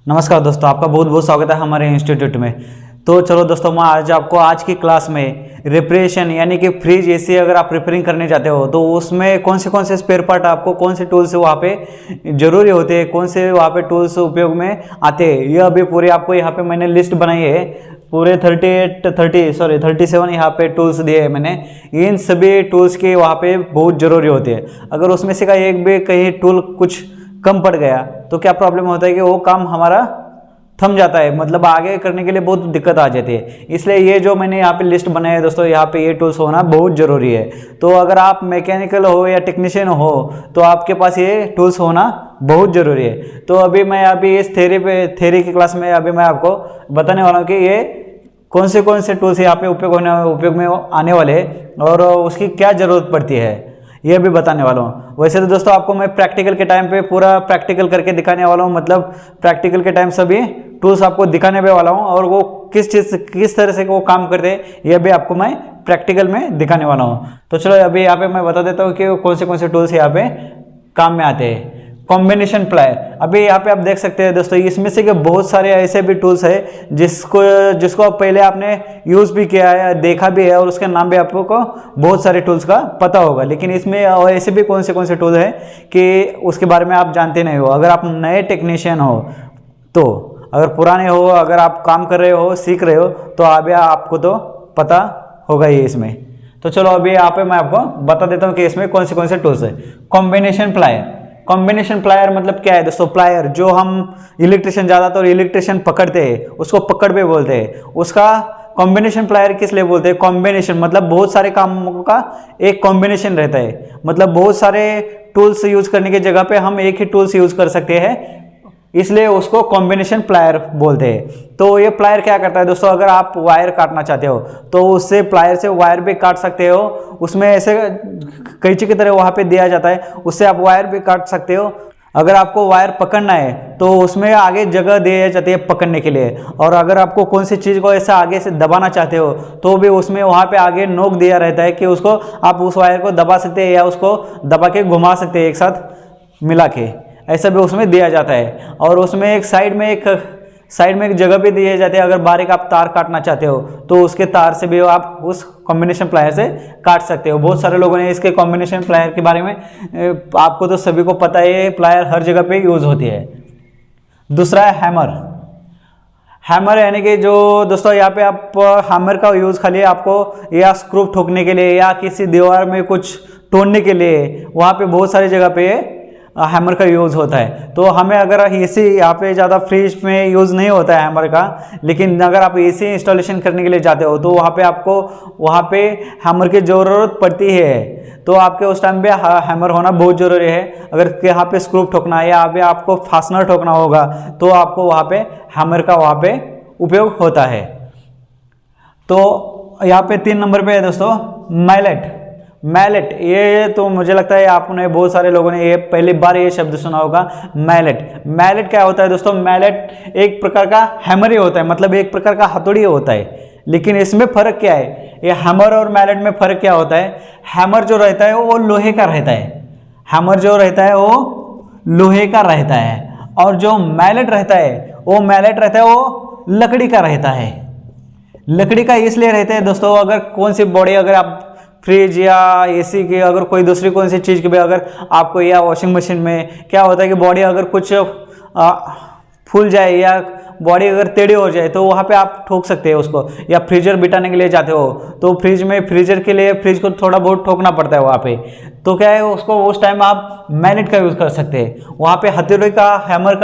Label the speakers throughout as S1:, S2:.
S1: नमस्कार दोस्तों, आपका बहुत बहुत स्वागत है हमारे इंस्टीट्यूट में। तो चलो दोस्तों, मैं आज आपको आज की क्लास में रिपेयरेशन यानी कि फ्रिज एसी अगर आप रिपेयरिंग करने चाहते हो तो उसमें कौन से स्पेयर पार्ट आपको कौन से टूल्स वहाँ पे ज़रूरी होते हैं, कौन से वहाँ पे टूल्स उपयोग में आते हैं, यह अभी पूरे आपको यहाँ पे मैंने लिस्ट बनाई है। पूरे 37 यहाँ पे टूल्स दिए हैं मैंने। इन सभी टूल्स के वहाँ पे बहुत ज़रूरी होते हैं। अगर उसमें से का एक भी कहीं टूल कुछ कम पड़ गया तो क्या प्रॉब्लम होता है कि वो काम हमारा थम जाता है, मतलब आगे करने के लिए बहुत दिक्कत आ जाती है। इसलिए ये जो मैंने यहाँ पे लिस्ट बनाया है दोस्तों, यहाँ पे ये टूल्स होना बहुत ज़रूरी है। तो अगर आप मैकेनिकल हो या टेक्नीशियन हो तो आपके पास ये टूल्स होना बहुत ज़रूरी है। तो अभी मैं इस थ्योरी की क्लास में अभी मैं आपको बताने वाला हूँ कि ये कौन से टूल्स यहाँ पे उपयोग में आने वाले हैं और उसकी क्या ज़रूरत पड़ती है, ये भी बताने वाला हूँ। वैसे तो दोस्तों आपको मैं प्रैक्टिकल के टाइम पे पूरा प्रैक्टिकल करके दिखाने वाला हूँ, मतलब प्रैक्टिकल के टाइम सभी टूल्स आपको दिखाने पे वाला हूँ और वो किस तरह से वो काम करते हैं ये भी आपको मैं प्रैक्टिकल में दिखाने वाला हूँ। तो चलो अभी यहाँ पे मैं बता देता हूँ कि कौन से टूल्स यहाँ पे काम में आते हैं। कॉम्बिनेशन प्लायर, अभी यहाँ पे आप देख सकते हैं दोस्तों, इसमें से कि बहुत सारे ऐसे भी टूल्स है जिसको पहले आपने यूज़ भी किया है, देखा भी है और उसके नाम भी आपको बहुत सारे टूल्स का पता होगा। लेकिन इसमें ऐसे भी कौन से टूल है कि उसके बारे में आप जानते नहीं हो। अगर आप नए टेक्नीशियन हो तो, अगर पुराने हो, अगर आप काम कर रहे हो, सीख रहे हो तो अभी आपको तो पता होगा ही इसमें। तो चलो अभी यहाँ पे मैं आपको बता देता हूँ कि इसमें कौन से टूल्स है। कॉम्बिनेशन प्लायर, कॉम्बिनेशन प्लायर मतलब क्या है दोस्तों? प्लायर जो हम इलेक्ट्रिशियन, ज़्यादातर इलेक्ट्रिशियन पकड़ते हैं उसको पकड़ पे बोलते हैं। उसका कॉम्बिनेशन प्लायर किस लिए बोलते हैं? कॉम्बिनेशन मतलब बहुत सारे कामों का एक कॉम्बिनेशन रहता है, मतलब बहुत सारे टूल्स यूज करने की जगह पे हम एक ही टूल्स यूज कर सकते हैं, इसलिए उसको कॉम्बिनेशन प्लायर बोलते हैं। तो ये प्लायर क्या करता है दोस्तों? अगर आप वायर काटना चाहते हो तो उससे प्लायर से वायर भी काट सकते हो। उसमें ऐसे कैंची की तरह वहाँ पे दिया जाता है, उससे आप वायर भी काट सकते हो। अगर आपको वायर पकड़ना है तो उसमें आगे जगह दी जाती है पकड़ने के लिए, और अगर आपको कौन सी चीज़ को ऐसा आगे से दबाना चाहते हो तो भी उसमें वहाँ पे आगे नोक दिया रहता है कि उसको आप उस वायर को दबा सकते हैं या उसको दबा के घुमा सकते हैं एक साथ मिला के, ऐसा भी उसमें दिया जाता है। और उसमें एक साइड में एक जगह भी दिए जाते हैं, अगर बारीक आप तार काटना चाहते हो तो उसके तार से भी आप उस कॉम्बिनेशन प्लायर से काट सकते हो। बहुत सारे लोगों ने इसके कॉम्बिनेशन प्लायर के बारे में, आपको तो सभी को पता है, प्लायर हर जगह पे यूज होती है। दूसरा है हैमर। हैमर यानी कि जो दोस्तों यहाँ पे आप हैमर का यूज़ खाली आपको या स्क्रू ठोकने के लिए या किसी दीवार में कुछ तोड़ने के लिए, वहाँ पे बहुत सारी जगह पे हैमर का यूज़ होता है। तो हमें अगर एसी यहाँ पे ज़्यादा फ्रिज में यूज़ नहीं होता है हैमर का, लेकिन अगर आप एसी इंस्टॉलेशन करने के लिए जाते हो तो वहाँ पे आपको वहाँ पे हैमर की ज़रूरत पड़ती है। तो आपके उस टाइम पे हैमर होना बहुत ज़रूरी है। अगर यहाँ पे स्क्रू ठोकना है या अभी आपको फास्टनर ठोकना होगा तो आपको वहाँ पे हैमर का वहाँ पे उपयोग होता है। तो यहाँ पे 3 नंबर पे है दोस्तों मैलेट। मैलेट, ये तो मुझे लगता है आपने बहुत सारे लोगों ने ये पहली बार ये शब्द सुना होगा, मैलेट। मैलेट क्या होता है दोस्तों? मैलेट एक प्रकार का हैमर ही होता है, मतलब एक प्रकार का हथौड़ी होता है। लेकिन इसमें फ़र्क क्या है? ये हैमर और मैलेट में फ़र्क क्या होता है? हैमर जो रहता है वो लोहे का रहता है, हैमर जो रहता है वो लोहे का रहता है, और जो मैलेट रहता है वो लकड़ी का रहता है। लकड़ी का इसलिए रहता है दोस्तों, अगर कौन सी बॉडी, अगर आप फ्रिज या एसी की, अगर कोई दूसरी कौन सी चीज़ की भी अगर आपको, या वॉशिंग मशीन में क्या होता है कि बॉडी अगर कुछ फूल जाए या बॉडी अगर टेढ़ी हो जाए तो वहाँ पे आप ठोक सकते हैं उसको। या फ्रीजर बिठाने के लिए जाते हो तो फ्रीजर के लिए फ्रिज को थोड़ा बहुत ठोकना पड़ता है वहाँ पे, तो क्या है उसको उस टाइम आप मैलेट का यूज़ कर सकते हैं। वहाँ पे हथौड़ी का, हैमर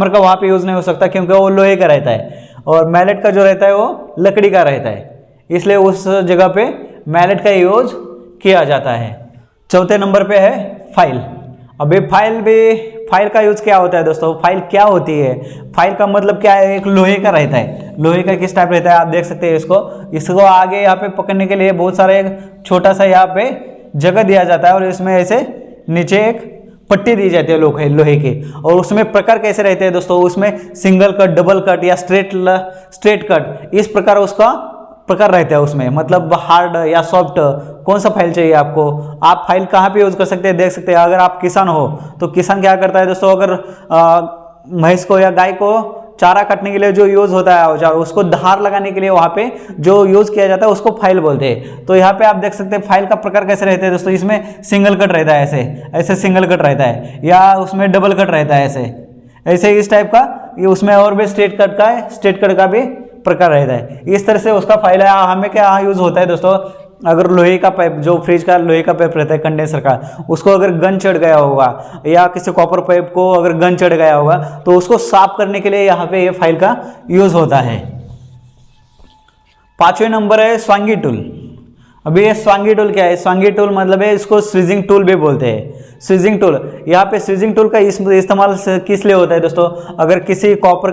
S1: का वहाँ पे यूज़ नहीं हो सकता क्योंकि वो लोहे का रहता है, और मैलेट का जो रहता है वो लकड़ी का रहता है, इसलिए उस जगह पे मैलेट का यूज किया जाता है। चौथे नंबर पे है फाइल। अभी फाइल का यूज क्या होता है दोस्तों? फाइल क्या होती है? फाइल का मतलब क्या है? एक लोहे का रहता है। लोहे का किस टाइप रहता है आप देख सकते हैं इसको आगे यहाँ पे पकड़ने के लिए बहुत सारे छोटा सा यहाँ पे जगह दिया जाता है, और इसमें ऐसे नीचे एक पट्टी दी जाती है लोहे की। और उसमें प्रकार कैसे रहते हैं दोस्तों? उसमें सिंगल कट, डबल कट या स्ट्रेट कट, इस प्रकार उसका प्रकार रहता है उसमें, मतलब हार्ड या सॉफ्ट, कौन सा फाइल चाहिए आपको। आप फाइल कहाँ पे यूज़ कर सकते हैं देख सकते हैं। अगर आप किसान हो तो किसान क्या करता है दोस्तों, अगर भैंस को या गाय को चारा काटने के लिए जो यूज होता है औजार, उसको धार लगाने के लिए वहाँ पे जो यूज किया जाता है उसको फाइल बोलते हैं। तो यहाँ पे आप देख सकते हैं फाइल का प्रकार कैसे रहते हैं दोस्तों, इसमें सिंगल कट रहता है, ऐसे ऐसे सिंगल कट रहता है, या उसमें डबल कट रहता है, ऐसे ऐसे इस टाइप का। ये उसमें और भी स्ट्रेट कट का है, स्ट्रेट कट का भी प्रकार रहता है। इस तरह से उसका फाइल है। हमें क्या यूज होता है दोस्तों, अगर लोहे का पाइप, जो फ्रिज का लोहे का पाइप रहता है कंडेंसर का, उसको अगर गन चढ़ गया होगा या किसी कॉपर पाइप को अगर गन चढ़ गया होगा तो उसको साफ करने के लिए यहाँ पे ये फाइल का यूज होता है। 5वें नंबर है स्वांगी टूल। अभी ये स्वांगी टूल क्या है? स्वांगी टूल मतलब है, इसको स्विजिंग टूल भी बोलते हैं। स्विजिंग टूल, यहाँ पे स्विजिंग टूल का इस्तेमाल किस लिए होता है दोस्तों? अगर किसी कॉपर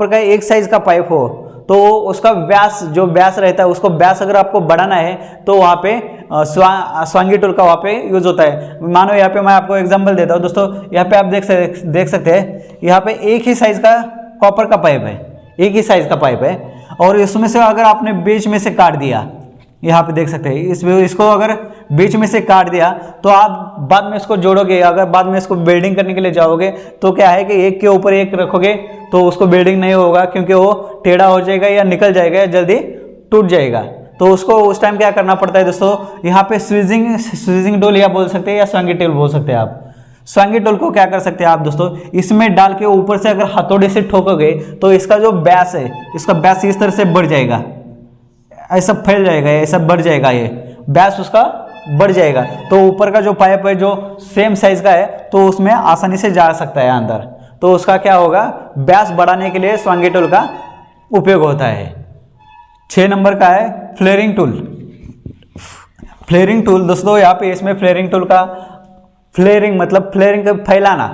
S1: का एक साइज का पाइप हो तो उसका व्यास, जो व्यास रहता है उसको व्यास अगर आपको बढ़ाना है तो वहाँ पे स्वांगी टूल का वहाँ पे यूज होता है। मानो यहाँ पे मैं आपको एग्जांपल देता हूँ दोस्तों, यहाँ पे आप देख सकते हैं, यहाँ पे एक ही साइज का कॉपर का पाइप है, एक ही साइज का पाइप है, और इसमें से अगर आपने बीच में से काट दिया, यहाँ पे देख सकते हैं, इसको अगर बीच में से काट दिया तो आप बाद में इसको जोड़ोगे, अगर बाद में इसको वेल्डिंग करने के लिए जाओगे तो क्या है कि एक के ऊपर एक रखोगे तो उसको वेल्डिंग नहीं होगा, क्योंकि वो टेढ़ा हो जाएगा या निकल जाएगा या जल्दी टूट जाएगा। तो उसको उस टाइम क्या करना पड़ता है दोस्तों, यहाँ पे स्विजिंग टूल या बोल सकते हैं, या स्वांगी टूल बोल सकते हैं आप। स्वांगी टूल को क्या कर सकते हैं आप दोस्तों, इसमें डाल के ऊपर से अगर हथौड़े से ठोकोगे तो इसका जो व्यास है, इसका व्यास इस तरह से बढ़ जाएगा, ऐसा फैल जाएगा, ऐसा बढ़ जाएगा, ये व्यास उसका बढ़ जाएगा। तो ऊपर का जो पाइप है जो सेम साइज का है तो उसमें आसानी से जा सकता है अंदर। तो उसका क्या होगा, व्यास बढ़ाने के लिए स्वांगी टूल का उपयोग होता है। 6 नंबर का है फ्लेयरिंग टूल। फ्लेयरिंग टूल दोस्तों, यहाँ पे इसमें फ्लेयरिंग टूल का, फ्लेयरिंग मतलब फ्लेयरिंग का फैलाना,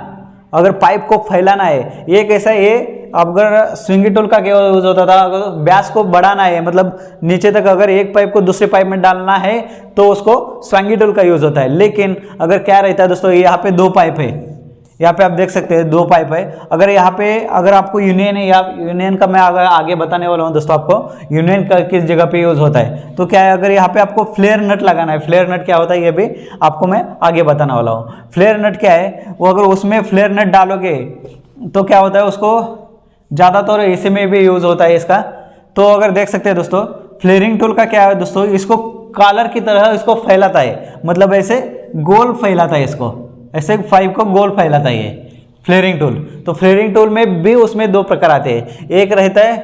S1: अगर पाइप को फैलाना है, ये कैसा है, ये अगर स्विंगी टूल का क्या यूज होता था, अगर व्यास को बढ़ाना है, मतलब नीचे तक अगर एक पाइप को दूसरे पाइप में डालना है तो उसको स्वांगी टूल का यूज होता है। लेकिन अगर क्या रहता है दोस्तों, यहाँ पे 2 पाइप है, यहाँ पे आप देख सकते हैं 2 पाइप है। अगर यहाँ पे अगर आपको यूनियन है, या यूनियन का मैं आगे बताने वाला हूँ दोस्तों आपको, यूनियन का किस जगह पे यूज होता है। तो क्या है, अगर यहाँ पे आपको फ्लेयर नट लगाना है, फ्लेयर नट क्या होता है ये भी आपको मैं आगे बताने वाला हूँ। फ्लेयर नट क्या है, वो अगर उसमें फ्लेयर नट डालोगे तो क्या होता है, उसको ज़्यादातर इसी में भी यूज होता है इसका। तो अगर देख सकते हैं दोस्तों, फ्लेयरिंग टूल का क्या है दोस्तों, इसको कॉलर की तरह इसको फैलाता है, मतलब ऐसे गोल फैलाता है, इसको ऐसे पाइप को गोल फैलाता है ये फ्लेयरिंग टूल। तो फ्लेयरिंग टूल में भी उसमें 2 प्रकार आते हैं, एक रहता है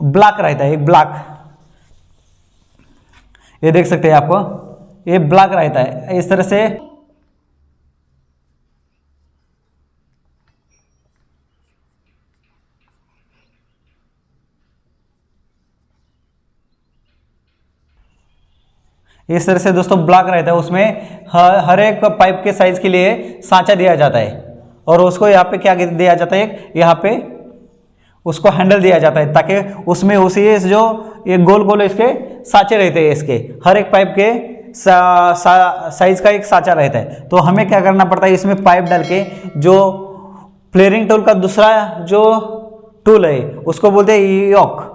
S1: ब्लॉक रहता है, एक ब्लॉक, ये देख सकते हैं आपको, ये ब्लॉक रहता है इस तरह से। इस तरह से दोस्तों ब्लॉक रहता है, उसमें हर एक पाइप के साइज के लिए सांचा दिया जाता है, और उसको यहाँ पे क्या दिया जाता है, यहाँ पे उसको हैंडल दिया जाता है, ताकि उसमें उसी जो ये गोल गोल इसके सांचे रहते हैं, इसके हर एक पाइप के साइज का एक सांचा रहता है। तो हमें क्या करना पड़ता है, इसमें पाइप डाल के, जो फ्लेयरिंग टूल का दूसरा जो टूल है उसको बोलते हैं योक।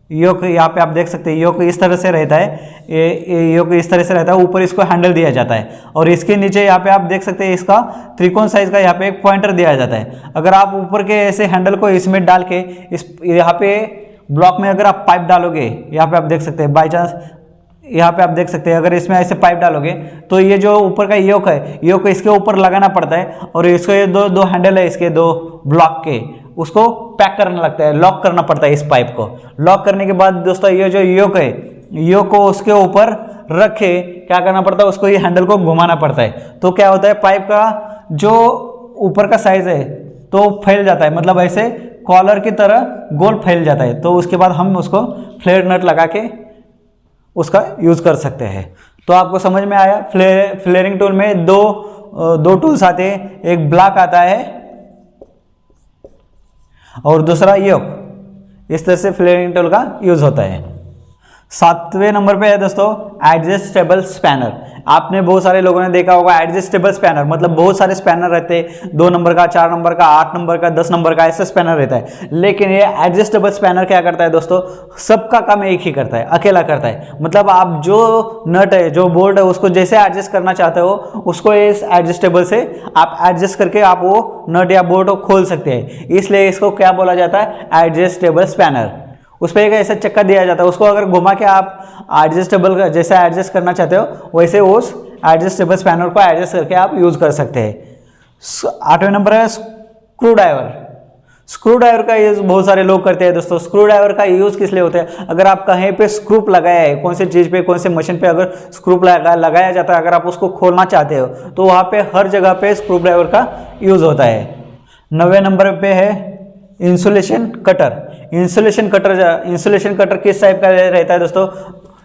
S1: योक यहाँ पे आप देख सकते हैं, योक इस तरह से रहता है, ये योक इस तरह से रहता है, ऊपर इसको हैंडल दिया जाता है, और इसके नीचे यहाँ पे आप देख सकते हैं इसका त्रिकोण साइज का यहाँ पे एक पॉइंटर दिया जाता है। अगर आप ऊपर के ऐसे हैंडल को इसमें डाल के इस यहाँ पे ब्लॉक में अगर आप पाइप डालोगे, यहाँ पे आप देख सकते हैं, बाई चांस यहाँ पे आप देख सकते हैं, अगर इसमें ऐसे पाइप डालोगे तो ये जो ऊपर का योक है, योक इसके ऊपर लगाना पड़ता है, और इसको ये दो हैंडल है इसके 2 ब्लॉक के, उसको पैक करना लगता है, लॉक करना पड़ता है इस पाइप को। लॉक करने के बाद दोस्तों ये जो योक है, योक को उसके ऊपर रख के क्या करना पड़ता है, उसको ये हैंडल को घुमाना पड़ता है। तो क्या होता है, पाइप का जो ऊपर का साइज है तो फैल जाता है, मतलब ऐसे कॉलर की तरह गोल फैल जाता है। तो उसके बाद हम उसको फ्लेयर नट लगा के उसका यूज कर सकते हैं। तो आपको समझ में आया, फ्लेयरिंग टूल में दो टूल्स आते हैं, एक ब्लॉक आता है और दूसरा योक। इस तरह से फ्लेयरिंग टूल का यूज होता है। 7वें नंबर पे है दोस्तों एडजस्टेबल स्पैनर। आपने बहुत सारे लोगों ने देखा होगा एडजस्टेबल स्पैनर, मतलब बहुत सारे स्पैनर रहते हैं, 2 नंबर का, 4 नंबर का, 8 नंबर का, 10 नंबर का, ऐसा स्पैनर रहता है। लेकिन ये एडजस्टेबल स्पैनर क्या करता है दोस्तों, सबका काम एक ही करता है, अकेला करता है। मतलब आप जो नट है, जो बोल्ट है, उसको जैसे एडजस्ट करना चाहते हो उसको इस एडजस्टेबल से आप एडजस्ट करके आप वो नट या बोल्ट को खोल सकते हैं। इसलिए इसको क्या बोला जाता है, एडजस्टेबल स्पैनर। उस पर एक ऐसा चक्का दिया जाता है, उसको अगर घुमा के आप एडजस्टेबल का जैसा एडजस्ट करना चाहते हो वैसे उस एडजस्टेबल स्पैनर को एडजस्ट करके आप यूज कर सकते हैं। 8वें नंबर है स्क्रू ड्राइवर। स्क्रू ड्राइवर का यूज बहुत सारे लोग करते हैं दोस्तों। स्क्रू ड्राइवर का यूज किस लिए होता है, अगर आप कहीं पे स्क्रू लगाया है, कौन सी चीज पे, कौन से मशीन पे अगर स्क्रू लगाया जाता है, अगर आप उसको खोलना चाहते हो तो वहां पे हर जगह पे स्क्रू ड्राइवर का यूज होता है। 9वें नंबर पे है इंसुलेशन कटर। इंसुलेशन कटर किस टाइप का रहता है दोस्तों,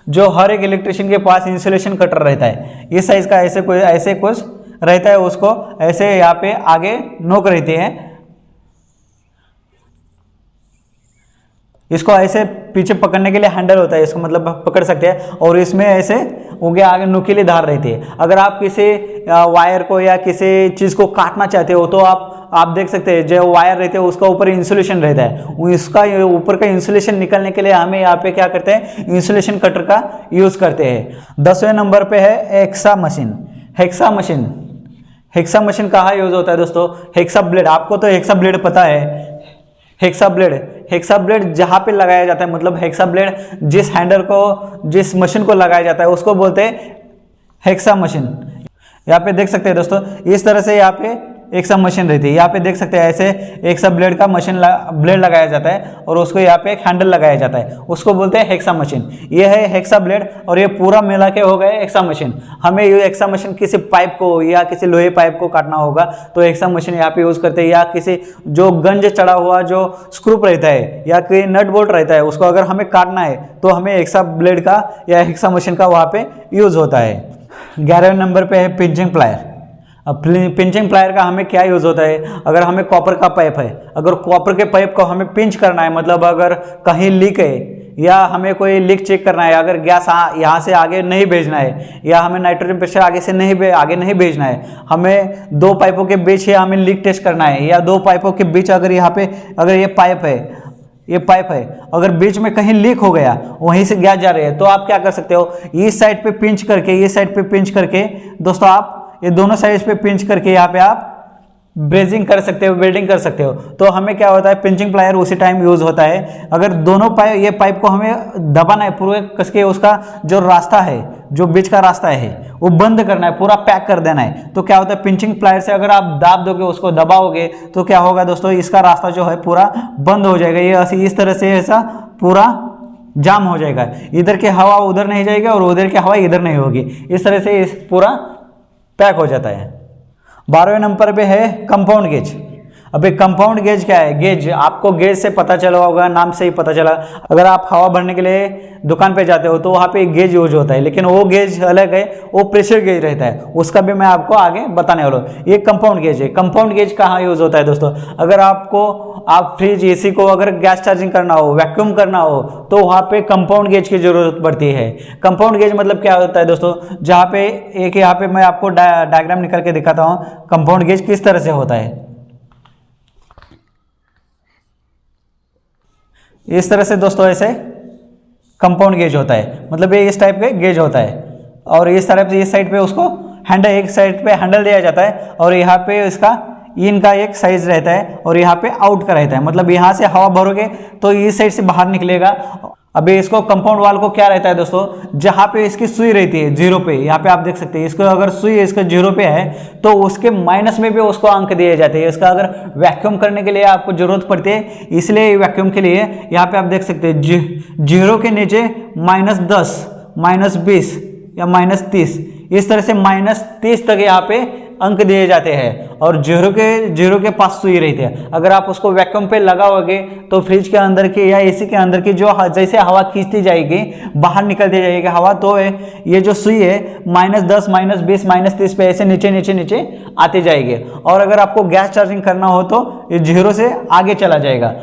S1: जो हर एक इलेक्ट्रिशियन के पास इंसुलेशन कटर रहता है। इस साइज का ऐसे कुछ रहता है, उसको ऐसे यहाँ पे आगे नोक रहती है, इसको ऐसे पीछे पकड़ने के लिए हैंडल होता है, इसको मतलब पकड़ सकते हैं, और इसमें ऐसे उनके आगे नुकीली धार रहती है। अगर आप किसी वायर को या किसी चीज़ को काटना चाहते हो तो आप देख सकते हैं जो वायर रहते हैं उसका ऊपर इंसुलेशन रहता है, इसका ऊपर का इंसुलेशन निकलने के लिए हमें यहाँ पे क्या करते हैं, इंसुलेशन कटर का यूज करते हैं। 10वें नंबर पे है हेक्सा मशीन। हेक्सा मशीन कहाँ यूज होता है दोस्तों, हेक्सा ब्लेड। आपको तो हेक्सा ब्लेड पता है। हेक्सा ब्लेड जहाँ पे लगाया जाता है, मतलब हेक्सा ब्लेड जिस हैंडल को, जिस मशीन को लगाया जाता है उसको बोलते हैं हेक्सा मशीन। यहाँ पे देख सकते हैं दोस्तों, इस तरह से यहाँ पे एक सब मशीन रहती है। यहाँ पे देख सकते हैं ऐसे एक सब ब्लेड का ब्लेड लगाया जाता है और उसको यहाँ पे एक हैंडल लगाया जाता है, उसको बोलते हैं हेक्सा मशीन। ये है हेक्सा ब्लेड और ये पूरा मिला के हो गए हेक्सा मशीन। हमें ये हेक्सा मशीन किसी पाइप को या किसी लोहे पाइप को काटना होगा तो हेक्सा मशीन यहाँ पे यूज करते हैं, या किसी जो गंज चढ़ा हुआ जो स्क्रू रहता है या कोई नट बोल्ट रहता है उसको अगर हमें काटना है तो हमें हेक्सा ब्लेड का या हेक्सा मशीन का वहाँ पे यूज होता है। 11वें नंबर पे है पिंचिंग प्लायर। अब पिंचिंग प्लायर का हमें क्या यूज़ होता है, अगर हमें कॉपर का पाइप है, अगर कॉपर के पाइप को हमें पिंच करना है, मतलब अगर कहीं लीक है या हमें कोई लीक चेक करना है, अगर गैस यहाँ से आगे नहीं भेजना है या हमें नाइट्रोजन प्रेशर आगे नहीं भेजना है, हमें 2 पाइपों के बीच ही हमें लीक टेस्ट करना है, या 2 पाइपों के बीच अगर यहाँ पे अगर ये पाइप है अगर बीच में कहीं लीक हो गया, वहीं से गैस जा रही है, तो आप क्या कर सकते हो, इस साइड पे पिंच करके दोस्तों आप ये दोनों साइड पे पिंच करके यहाँ पे आप ब्रेजिंग कर सकते हो, वेल्डिंग कर सकते हो। तो हमें क्या होता है, पिंचिंग प्लायर उसी टाइम यूज होता है। अगर दोनों ये पाइप को हमें दबाना है पूरे कस के, उसका जो रास्ता है, जो बीच का रास्ता है वो बंद करना है, पूरा पैक कर देना है, तो क्या होता है, पिंचिंग प्लायर से अगर आप दाब दोगे, उसको दबाओगे तो क्या होगा दोस्तों, इसका रास्ता जो है पूरा बंद हो जाएगा। ये इस तरह से ऐसा पूरा जाम हो जाएगा, इधर की हवा उधर नहीं जाएगी और उधर की हवा इधर नहीं होगी, इस तरह से इस पूरा पैक हो जाता है। 12वें नंबर पे है कंपाउंड गेज। अभी कंपाउंड गेज क्या है, गेज आपको गेज से पता चला होगा, नाम से ही पता चला। अगर आप हवा भरने के लिए दुकान पे जाते हो तो वहाँ पे गेज यूज होता है, लेकिन वो गेज अलग है, वो प्रेशर गेज रहता है, उसका भी मैं आपको आगे बताने वाला हूँ। ये कंपाउंड गेज है। कंपाउंड गेज कहाँ यूज होता है दोस्तों, अगर आप फ्रिज एसी को अगर गैस चार्जिंग करना हो, वैक्यूम करना हो, तो वहाँ पे कंपाउंड गेज की जरूरत पड़ती है। कंपाउंड गेज मतलब क्या होता है दोस्तों, जहाँ पे यहाँ पे मैं आपको डायग्राम निकाल के दिखाता हूँ कंपाउंड गेज किस तरह से होता है। इस तरह से दोस्तों ऐसे कंपाउंड गेज होता है, मतलब ये इस टाइप के गेज होता है, और इस तरफ से इस साइड पे उसको हैंडल, एक साइड पे हैंडल दिया जाता है और यहाँ पे इसका इन का एक साइज रहता है और यहाँ पे आउट का रहता है, मतलब यहाँ से हवा भरोगे तो इस साइड से बाहर निकलेगा। अभी इसको कंपाउंड वाल को क्या रहता है दोस्तों, जहाँ पे इसकी सुई रहती है 0 पे, यहाँ पे आप देख सकते हैं, इसको अगर सुई इसका 0 पे है तो उसके माइनस में भी उसको अंक दिए जाते हैं। इसका अगर वैक्यूम करने के लिए आपको जरूरत पड़ती है, इसलिए वैक्यूम के लिए यहाँ पे आप देख सकते हैं 0 के नीचे -10, -20 या -30, इस तरह से -30 तक यहाँ पे अंक दिए जाते हैं, और 0 के पास सुई रहती है। अगर आप उसको वैक्यूम पे लगाओगे तो फ्रिज के अंदर की या एसी के अंदर की जो जैसे हवा खींचती जाएगी, बाहर निकलती जाएगी हवा, तो ये जो सुई है -10, -20, -30 पे ऐसे नीचे आती जाएगी। और अगर आपको गैस चार्जिंग करना हो तो ये 0 से आगे चला जाएगा।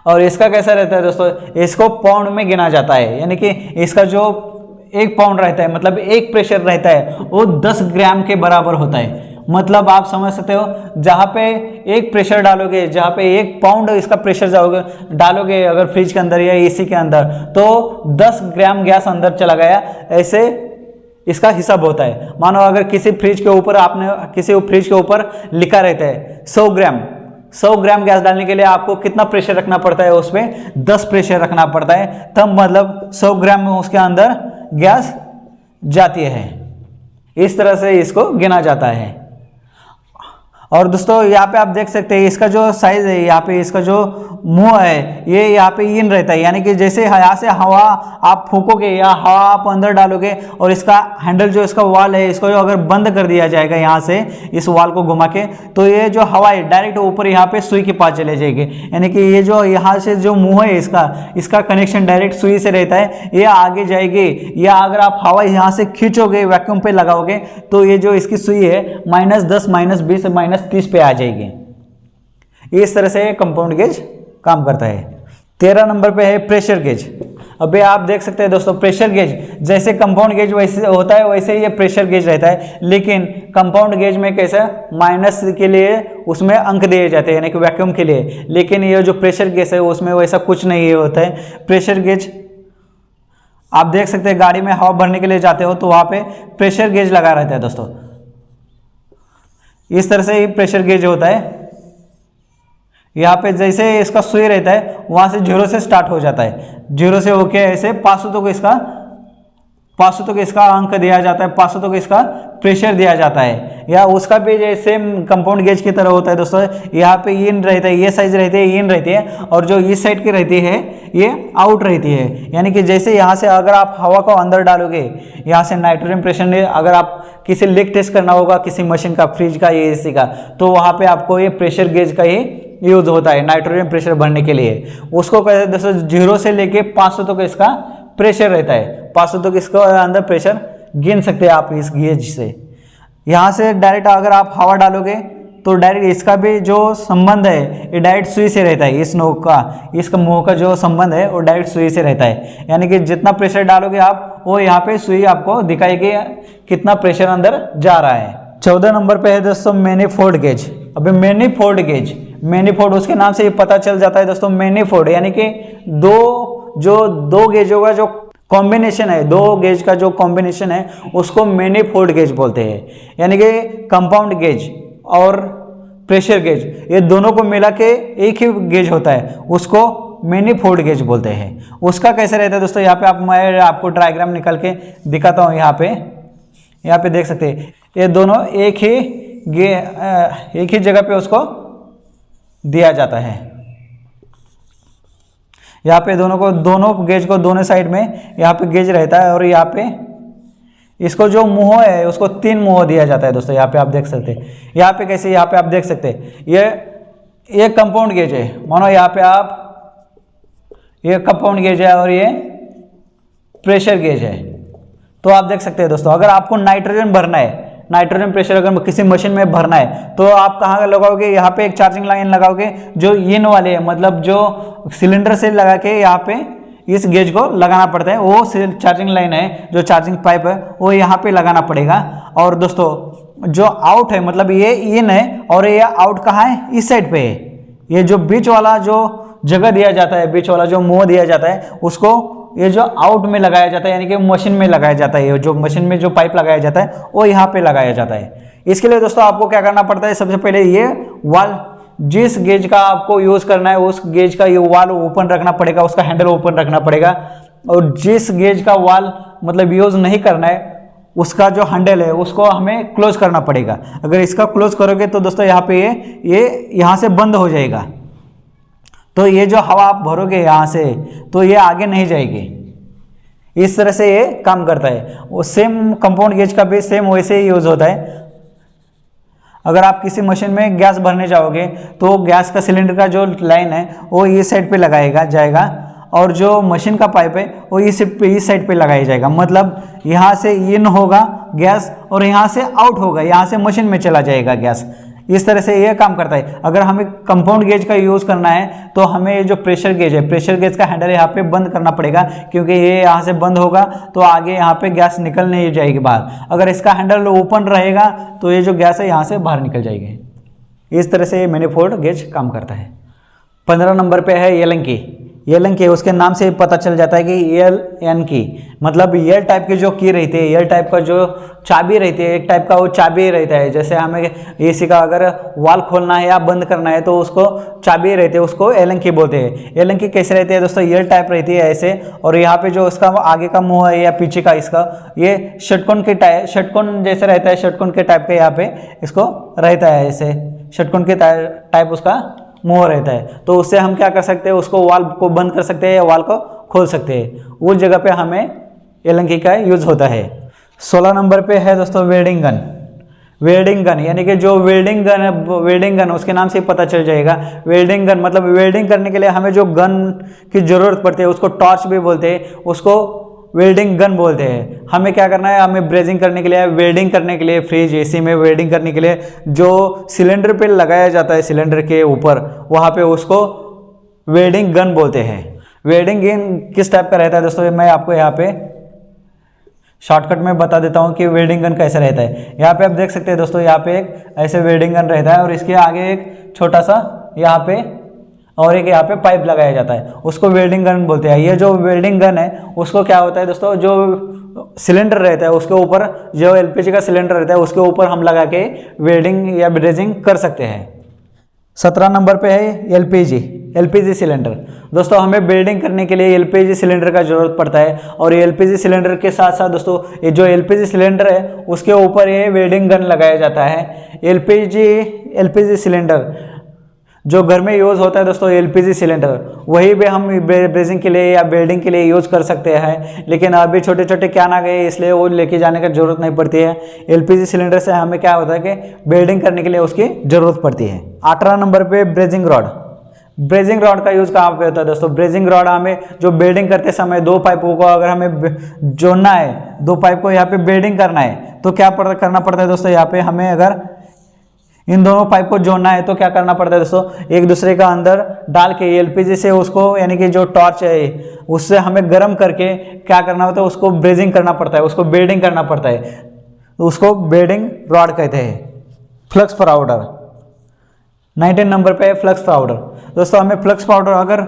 S1: और इसका कैसा रहता है दोस्तों, इसको पाउंड में गिना जाता है, यानी कि इसका जो 1 पाउंड रहता है, मतलब 1 प्रेशर रहता है वो 10 ग्राम के बराबर होता है। मतलब आप समझ सकते हो, जहाँ पे 1 प्रेशर डालोगे, जहाँ पे 1 पाउंड इसका प्रेशर जाओगे डालोगे अगर फ्रिज के अंदर या एसी के अंदर, तो 10 ग्राम गैस अंदर चला गया, ऐसे इसका हिसाब होता है। मानो अगर किसी फ्रिज के ऊपर आपने किसी फ्रिज के ऊपर लिखा रहता है 100 ग्राम गैस डालने के लिए आपको कितना प्रेशर रखना पड़ता है, उसमें 10 प्रेशर रखना पड़ता है, तब मतलब 100 ग्राम में उसके अंदर गैस जाती है। इस तरह से इसको गिना जाता है। और दोस्तों यहाँ पे आप देख सकते हैं इसका जो साइज है, यहाँ पे इसका जो मुंह है ये यहाँ पे इन रहता है, यानी कि जैसे यहाँ से हवा आप फूकोगे या हवा आप अंदर डालोगे और इसका हैंडल जो इसका वाल है इसको जो अगर बंद कर दिया जाएगा यहाँ से इस वाल को घुमा के, तो ये जो हवा है डायरेक्ट ऊपर यहाँ पे सुई के पास चले जाएगी। यानी कि ये जो यहाँ से जो मुँह है इसका कनेक्शन डायरेक्ट सुई से रहता है, ये आगे जाएगी। या अगर आप हवा यहाँ से खींचोगे वैक्यूम पे लगाओगे तो ये जो इसकी सुई है -10 -20 -30 पे आ जाएगी। इस तरह से कंपाउंड गेज काम करता है। 13 नंबर पे है प्रेशर गेज। अभी आप देख सकते हैं दोस्तों, प्रेशर गेज जैसे कंपाउंड गेज वैसे होता है वैसे ही ये प्रेशर गेज रहता है, लेकिन कंपाउंड गेज में कैसा माइनस के लिए उसमें अंक दिए जाते हैं, यानी कि वैक्यूम के लिए, लेकिन ये जो प्रेशर गेज है उसमें वैसा कुछ नहीं होता है। प्रेशर गेज आप देख सकते हैं, गाड़ी में हवा भरने के लिए जाते हो तो वहाँ पे प्रेशर गेज लगा रहता है दोस्तों। इस तरह से ही प्रेशर गेज होता है। यहाँ पे जैसे इसका सुई रहता है वहाँ से 0 से स्टार्ट हो जाता है, 0 से होके ऐसे 500 तक इसका अंक दिया जाता है, 500 तक इसका प्रेशर दिया जाता है। या उसका भी सेम कंपाउंड गेज की तरह होता है दोस्तों। यहाँ पे इन रहता है, ये साइज रहती है, इन रहती है, और जो इस साइड की रहती है ये आउट रहती है। यानी कि जैसे यहाँ से अगर आप हवा को अंदर डालोगे, यहाँ से नाइट्रोजन प्रेशर, अगर आप किसी लीक टेस्ट करना होगा किसी मशीन का, फ्रिज का या एसी का, तो वहाँ पे आपको ये प्रेशर गेज का ही यूज होता है नाइट्रोजन प्रेशर भरने के लिए। उसको कहते हैं दोस्तों 0 से लेके 500 तक इसका प्रेशर रहता है, 500 तक इसका अंदर प्रेशर गिन सकते हैं आप इस गेज से। यहाँ से डायरेक्ट अगर आप हवा डालोगे तो डायरेक्ट इसका भी जो संबंध है ये डायरेक्ट सुई से रहता है, इस नोक का, इसका मुंह का जो संबंध है वो डायरेक्ट सुई से रहता है। यानी कि जितना प्रेशर डालोगे आप वो यहाँ पे सुई आपको दिखाएगी कितना प्रेशर अंदर जा रहा है। 14 नंबर पे है दोस्तों मैनीफोल्ड गेज। अभी मैनीफोल्ड गेज, मैनीफोल्ड उसके नाम से ये पता चल जाता है दोस्तों, मैनीफोल्ड यानी कि दो गेजों का जो कॉम्बिनेशन है, 2 गेज का जो कॉम्बिनेशन है उसको मैनीफोल्ड गेज बोलते हैं। यानी कि कंपाउंड गेज और प्रेशर गेज ये दोनों को मिला के एक ही गेज होता है, उसको मैनीफोल्ड गेज बोलते हैं। उसका कैसे रहता है दोस्तों, यहाँ पे मैं आपको डायग्राम निकाल के दिखाता हूँ। यहाँ पे देख सकते हैं ये दोनों एक ही जगह पे उसको दिया जाता है। यहाँ पे दोनों गेज को दोनों साइड में यहाँ पे गेज रहता है, और यहाँ पे इसको जो मुंह है उसको 3 मुंह दिया जाता है दोस्तों। यहाँ पे आप देख सकते हैं, यहाँ पे कैसे, यहाँ पे आप देख सकते हैं ये कंपाउंड गेज है। मानो यहाँ पे आप ये कंपाउंड गेज है और ये प्रेशर गेज है। तो आप देख सकते हैं दोस्तों, अगर आपको नाइट्रोजन भरना है, नाइट्रोजन प्रेशर अगर किसी मशीन में भरना है तो आप कहाँ लगाओगे, यहाँ पे एक चार्जिंग लाइन लगाओगे जो इन वाले है, मतलब जो सिलेंडर से लगा के यहाँ पे इस गेज को लगाना पड़ता है। वो चार्जिंग लाइन है, जो चार्जिंग पाइप है वो यहाँ पे लगाना पड़ेगा। और दोस्तों जो आउट है, मतलब ये इन है और ये आउट कहाँ है, इस साइड पे है। ये जो बीच वाला जो जगह दिया जाता है, बीच वाला जो मुंह दिया जाता है, उसको ये जो आउट में लगाया जाता है, यानी कि मशीन में लगाया जाता है। ये जो मशीन में जो पाइप लगाया जाता है वो यहाँ पे लगाया जाता है। इसके लिए दोस्तों आपको क्या करना पड़ता है, सबसे पहले ये वाल, जिस गेज का आपको यूज करना है उस गेज का ये वाल ओपन रखना पड़ेगा, उसका हैंडल ओपन रखना पड़ेगा। और जिस गेज का वाल मतलब यूज नहीं करना है उसका जो हैंडल है उसको हमें क्लोज करना पड़ेगा। अगर इसका क्लोज करोगे तो दोस्तों यहाँ पे ये यहाँ से बंद हो जाएगा, तो ये जो हवा आप भरोगे यहाँ से तो ये आगे नहीं जाएगी। इस तरह से ये काम करता है। वो सेम कंपाउंड गेज का भी सेम वैसे ही यूज होता है। अगर आप किसी मशीन में गैस भरने जाओगे तो गैस का सिलेंडर का जो लाइन है वो इस साइड पे लगाएगा जाएगा, और जो मशीन का पाइप है वो इस साइड पे लगाया जाएगा। मतलब यहाँ से इन होगा गैस और यहाँ से आउट होगा, यहाँ से मशीन में चला जाएगा गैस। इस तरह से ये काम करता है। अगर हमें कंपाउंड गेज का यूज़ करना है तो हमें जो प्रेशर गेज है, प्रेशर गेज का हैंडल यहाँ पे बंद करना पड़ेगा, क्योंकि ये यहाँ से बंद होगा तो आगे यहाँ पे गैस निकल नहीं जाएगी बाहर। अगर इसका हैंडल ओपन रहेगा तो ये जो गैस है यहाँ से बाहर निकल जाएगी। इस तरह से ये मैनिफोल्ड गेज काम करता है। 15 नंबर पे है एलन की। एलन की उसके नाम से पता चल जाता है कि एल की मतलब एल टाइप की जो की रहती है, एल टाइप का जो चाबी रहती है, एक टाइप का वो चाबी रहता है। जैसे हमें एसी का अगर वाल खोलना है या बंद करना है तो उसको चाबी रहती है, उसको एलन की बोलते हैं। एलन की कैसे रहती है दोस्तों, एल टाइप रहती है ऐसे, और यहाँ पे जो उसका आगे का मुंह है या पीछे का इसका ये षटकोण के टाइप, षटकोण जैसे रहता है, षटकोण के टाइप का यहाँ पे इसको रहता है, ऐसे षटकोण के टाइप उसका मुंह रहता है। तो उससे हम क्या कर सकते हैं, उसको वाल को बंद कर सकते हैं या वाल को खोल सकते हैं। उस जगह पे हमें एलन की का यूज होता है। 16 नंबर पे है दोस्तों वेल्डिंग गन। वेल्डिंग गन यानी कि जो वेल्डिंग गन है, वेल्डिंग गन उसके नाम से ही पता चल जाएगा। वेल्डिंग गन मतलब वेल्डिंग करने के लिए हमें जो गन की जरूरत पड़ती है उसको टॉर्च भी बोलते हैं, उसको वेल्डिंग गन बोलते हैं। हमें क्या करना है, हमें ब्रेजिंग करने के लिए, वेल्डिंग करने के लिए, फ्रिज एसी में वेल्डिंग करने के लिए जो सिलेंडर पे लगाया जाता है, सिलेंडर के ऊपर, वहाँ पे उसको वेल्डिंग गन बोलते हैं। वेल्डिंग गन किस टाइप का रहता है दोस्तों, मैं आपको यहाँ पे शॉर्टकट में बता देता हूँ कि वेल्डिंग गन कैसे रहता है। यहाँ पे आप देख सकते हैं दोस्तों, यहाँ पे एक ऐसे वेल्डिंग गन रहता है और इसके आगे एक छोटा सा यहाँ पे और एक यहाँ पे पाइप लगाया जाता है, उसको वेल्डिंग गन बोलते हैं। ये जो वेल्डिंग गन है उसको क्या होता है दोस्तों, जो सिलेंडर रहता है उसके ऊपर, जो एलपीजी का सिलेंडर रहता है उसके ऊपर हम लगा के वेल्डिंग या ब्रेजिंग कर सकते हैं। 17 नंबर पे है एलपीजी सिलेंडर। दोस्तों हमें वेल्डिंग करने के लिए एलपीजी सिलेंडर का जरूरत पड़ता है, और एलपीजी सिलेंडर के साथ साथ दोस्तों ये जो एलपीजी सिलेंडर है उसके ऊपर ये वेल्डिंग गन लगाया जाता है। एलपीजी सिलेंडर जो घर में यूज़ होता है दोस्तों, एलपीजी सिलेंडर, वही भी हम ब्रेजिंग के लिए या वेल्डिंग के लिए यूज़ कर सकते हैं। लेकिन अभी छोटे छोटे कैन आ गए इसलिए वो लेके जाने की ज़रूरत नहीं पड़ती है। एलपीजी सिलेंडर से हमें क्या होता है कि वेल्डिंग करने के लिए उसकी ज़रूरत पड़ती है। 18 नंबर पे ब्रेजिंग रॉड। ब्रेजिंग रॉड का यूज़ कहाँ पे होता है दोस्तों, ब्रेजिंग रॉड हमें जो वेल्डिंग करते समय दो पाइपों को अगर हमें जोड़ना है, दो पाइप को यहाँ पे वेल्डिंग करना है तो क्या करना पड़ता है दोस्तों, यहाँ पे हमें अगर इन दोनों पाइप को जोड़ना है तो क्या करना पड़ता है दोस्तों, एक दूसरे का अंदर डाल के एलपीजी से उसको यानी कि जो टॉर्च है उससे हमें गर्म करके क्या करना होता है, उसको ब्रेजिंग करना पड़ता है, उसको वेल्डिंग करना पड़ता है, उसको वेल्डिंग रॉड कहते हैं। फ्लक्स पाउडर 19 नंबर पे है फ्लक्स पाउडर। दोस्तों हमें फ्लक्स पाउडर अगर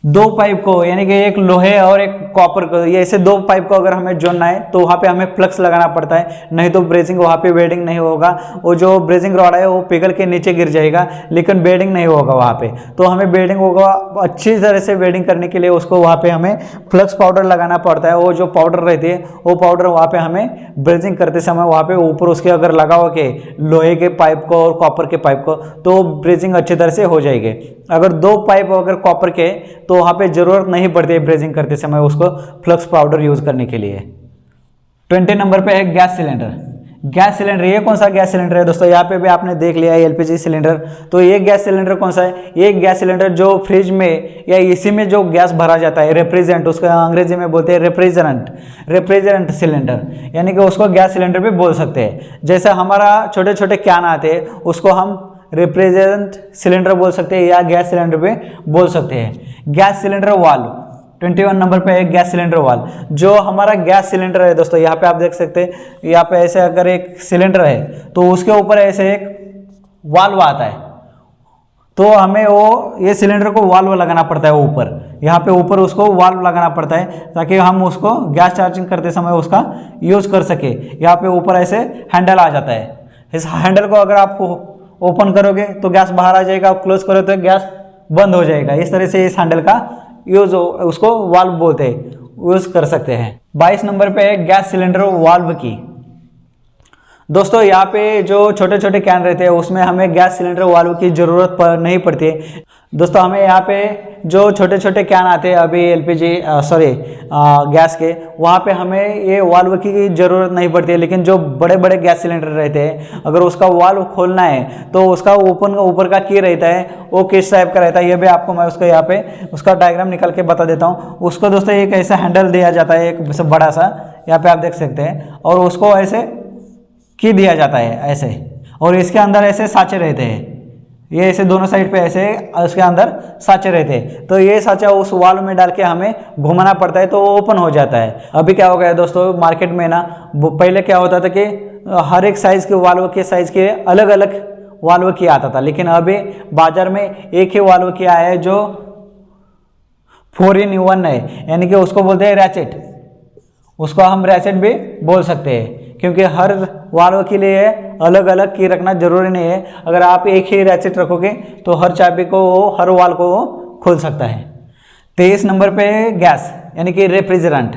S1: दो पाइप को यानी कि एक लोहे और एक कॉपर को, ये ऐसे दो पाइप को अगर हमें जोड़ना है तो वहाँ पे हमें फ्लक्स लगाना पड़ता है, नहीं तो ब्रेजिंग वहाँ पे वेल्डिंग नहीं होगा। वो जो ब्रेजिंग रॉड है वो पिघल के नीचे गिर जाएगा, लेकिन वेल्डिंग नहीं होगा वहाँ पे। तो हमें वेल्डिंग होगा, अच्छी तरह से वेल्डिंग करने के लिए उसको वहाँ पे हमें फ्लक्स पाउडर लगाना पड़ता है। वो जो पाउडर रहती है वो पाउडर वहाँ पे हमें ब्रेजिंग करते समय वहाँ पे ऊपर उसके अगर लगाओ के लोहे के पाइप को और कॉपर के पाइप को तो ब्रेजिंग अच्छी तरह से हो जाएगी। अगर दो पाइप अगर कॉपर के तो वहाँ पे ज़रूरत नहीं पड़ती है ब्रेजिंग करते समय उसको फ्लक्स पाउडर यूज़ करने के लिए। 20 नंबर पे है गैस सिलेंडर। गैस सिलेंडर, ये कौन सा गैस सिलेंडर है दोस्तों, यहाँ पे भी आपने देख लिया है एलपीजी सिलेंडर। तो ये गैस सिलेंडर कौन सा है, ये गैस सिलेंडर जो फ्रिज में या एसी में जो गैस भरा जाता है, रेफ्रिजरेंट, उसका अंग्रेजी में बोलते हैं रेफ्रिजरेंट सिलेंडर, यानी कि उसको गैस सिलेंडर भी बोल सकते हैं। जैसे हमारा छोटे छोटे कैन आते हैं उसको हम रेफ्रिजरेंट सिलेंडर बोल सकते हैं या गैस सिलेंडर पे बोल सकते हैं। गैस सिलेंडर वाल्व 21 नंबर पे है गैस सिलेंडर वाल्व। जो हमारा गैस सिलेंडर है दोस्तों, यहाँ पे आप देख सकते हैं, यहाँ पे ऐसे अगर एक सिलेंडर है तो उसके ऊपर ऐसे एक वाल्व आता है, तो हमें वो ये सिलेंडर को वाल्व लगाना पड़ता है ऊपर, यहाँ पे ऊपर उसको वाल्व लगाना पड़ता है ताकि हम उसको गैस चार्जिंग करते समय उसका यूज़ कर सके। यहाँ पे ऊपर ऐसे हैंडल आ जाता है, इस हैंडल को अगर आप ओपन करोगे तो गैस बाहर आ जाएगा, आप क्लोज करो तो गैस बंद हो जाएगा। इस तरह से इस हैंडल का यूज, उसको वाल्व बोलते हैं, यूज कर सकते हैं। 22 नंबर पे है गैस सिलेंडर वाल्व की। दोस्तों यहाँ पे जो छोटे छोटे कैन रहते हैं उसमें हमें गैस सिलेंडर वाल्व की ज़रूरत नहीं पड़ती है। दोस्तों हमें यहाँ पे जो छोटे छोटे कैन आते हैं अभी एलपीजी गैस के, वहाँ पे हमें ये वाल्व की ज़रूरत नहीं पड़ती है। लेकिन जो बड़े बड़े गैस सिलेंडर रहते हैं अगर उसका वाल्व खोलना है तो उसका ऊपर का की रहता है वो किस टाइप का रहता है, ये भी आपको मैं उसको यहाँ पे उसका डायग्राम निकाल के बता देता हूँ। उसको दोस्तों एक ऐसा हैंडल दिया जाता है, एक बड़ा सा, यहाँ पे आप देख सकते हैं, और उसको ऐसे की दिया जाता है ऐसे, और इसके अंदर ऐसे साँचे रहते हैं, ये ऐसे दोनों साइड पे ऐसे उसके अंदर साँचे रहते हैं। तो ये साँचा उस वाल्व में डाल के हमें घुमाना पड़ता है तो वो ओपन हो जाता है। अभी क्या हो गया दोस्तों, मार्केट में ना पहले क्या होता था कि हर एक साइज़ के वाल्व के साइज़ के अलग अलग वाल्व की आता था, लेकिन अभी बाजार में एक ही वाल्व की आया है जो 4-in-1 है, यानी कि उसको बोलते हैं रैचेट। उसको हम रैचेट भी बोल सकते हैं, क्योंकि हर वाल्व के लिए अलग अलग की रखना जरूरी नहीं है। अगर आप एक ही रैचेट रखोगे तो हर चाबी को हर वाल्व को खोल सकता है। 23 नंबर पे गैस यानी कि रेफ्रिजरेंट।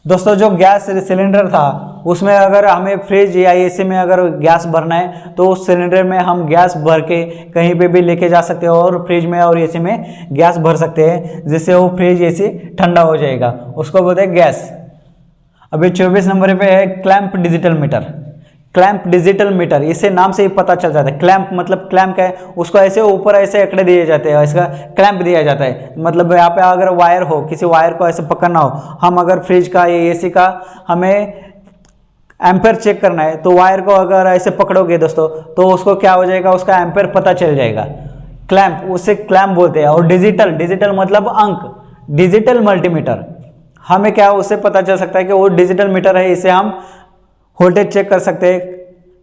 S1: दोस्तों जो गैस सिलेंडर था उसमें अगर हमें फ्रिज या एसी में अगर गैस भरना है तो उस सिलेंडर में हम गैस भर के कहीं पे भी लेके जा सकते हैं और फ्रिज में और एसी में गैस भर सकते हैं, जिससे वो फ्रिज एसी ठंडा हो जाएगा, उसको बोलते हैं गैस। अभी 24 नंबर पे है clamp digital meter. Clamp digital meter, इसे नाम से ही पता चल जाता है। क्लैंप मतलब क्लैंप क्या है, उसको ऐसे ऊपर ऐसे अकड़े दिए जाते हैं, इसका क्लैंप दिया जाता है। मतलब यहाँ पे अगर वायर हो, किसी वायर को ऐसे पकड़ना हो, हम अगर फ्रिज का या एसी का हमें एम्पेयर चेक करना है तो वायर को अगर ऐसे पकड़ोगे दोस्तों तो उसको क्या हो जाएगा, उसका एम्पेयर पता चल जाएगा। क्लैंप, उसे क्लैंप बोलते हैं। और डिजिटल, डिजिटल मतलब अंक, डिजिटल मल्टीमीटर, हमें क्या उससे पता चल सकता है कि वो डिजिटल मीटर है, इसे हम वोल्टेज चेक कर सकते हैं,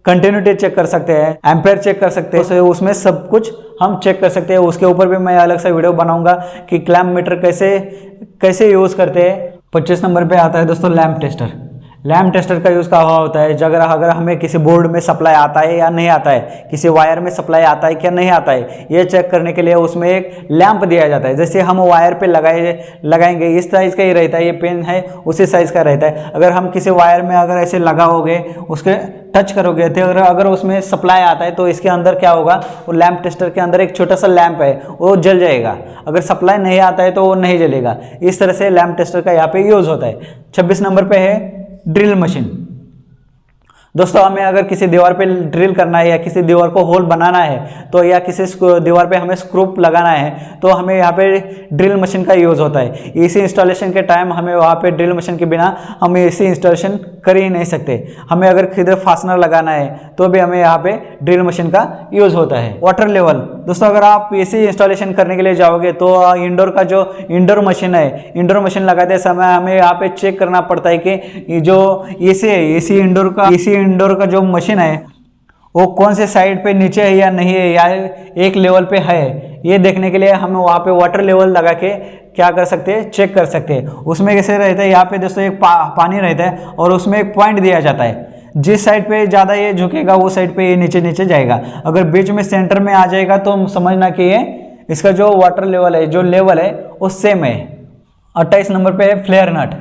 S1: कंटिन्यूटी चेक कर सकते हैं, एम्पेयर चेक कर सकते हैं, तो उसमें सब कुछ हम चेक कर सकते हैं। उसके ऊपर भी मैं अलग से वीडियो बनाऊंगा कि क्लैंप मीटर कैसे यूज़ करते हैं। 25 नंबर पे आता है दोस्तों लैंप टेस्टर। लैंप टेस्टर का यूज़ कहाँ होता है, अगर हमें किसी बोर्ड में सप्लाई आता है या नहीं आता है, किसी वायर में सप्लाई आता है क्या नहीं आता है, ये चेक करने के लिए उसमें एक लैंप दिया जाता है। जैसे हम वायर पे लगाएंगे, इस साइज़ का ही रहता है, ये पेन है उसी साइज़ का रहता है। अगर हम किसी वायर में अगर ऐसे लगाओगे, उसके टच करोगे तो अगर उसमें सप्लाई आता है तो इसके अंदर क्या होगा, वो लैंप टेस्टर के अंदर एक छोटा सा लैंप है, वो जल जाएगा। अगर सप्लाई नहीं आता है तो वो नहीं जलेगा। इस तरह से लैंप टेस्टर का यहाँ पे यूज़ होता है। 26 नंबर पे है ड्रिल मशीन। दोस्तों हमें अगर किसी दीवार पे ड्रिल करना है या किसी दीवार को होल बनाना है तो या किसी दीवार पे हमें स्क्रू लगाना है तो हमें यहाँ पे ड्रिल मशीन का यूज़ होता है। एसी इंस्टॉलेशन के टाइम हमें वहाँ पे ड्रिल मशीन के बिना हम एसी इंस्टॉलेशन कर ही नहीं सकते। हमें अगर किधर फास्टनर लगाना है तो भी हमें यहाँ पे ड्रिल मशीन का यूज़ होता है। वाटर लेवल, दोस्तों अगर आप एसी इंस्टॉलेशन करने के लिए जाओगे तो इंडोर का जो इंडोर मशीन है, इंडोर मशीन लगाते समय हमें यहाँ पे चेक करना पड़ता है कि जो एसी है, एसी इंडोर का जो मशीन है वो कौन से साइड पे नीचे है या नहीं है, या एक लेवल पे है, ये देखने के लिए हम वहाँ पे वाटर लेवल लगा के क्या कर सकते हैं, चेक कर सकते हैं। उसमें कैसे रहता है, यहाँ पे दोस्तों एक पानी रहता है और उसमें एक पॉइंट दिया जाता है। जिस साइड पे ज़्यादा ये झुकेगा वो साइड पे ये नीचे नीचे जाएगा। अगर बीच में सेंटर में आ जाएगा तो समझना कि ये इसका जो वाटर लेवल है, जो लेवल है वो सेम है। 28 नंबर पे है फ्लेयर नट।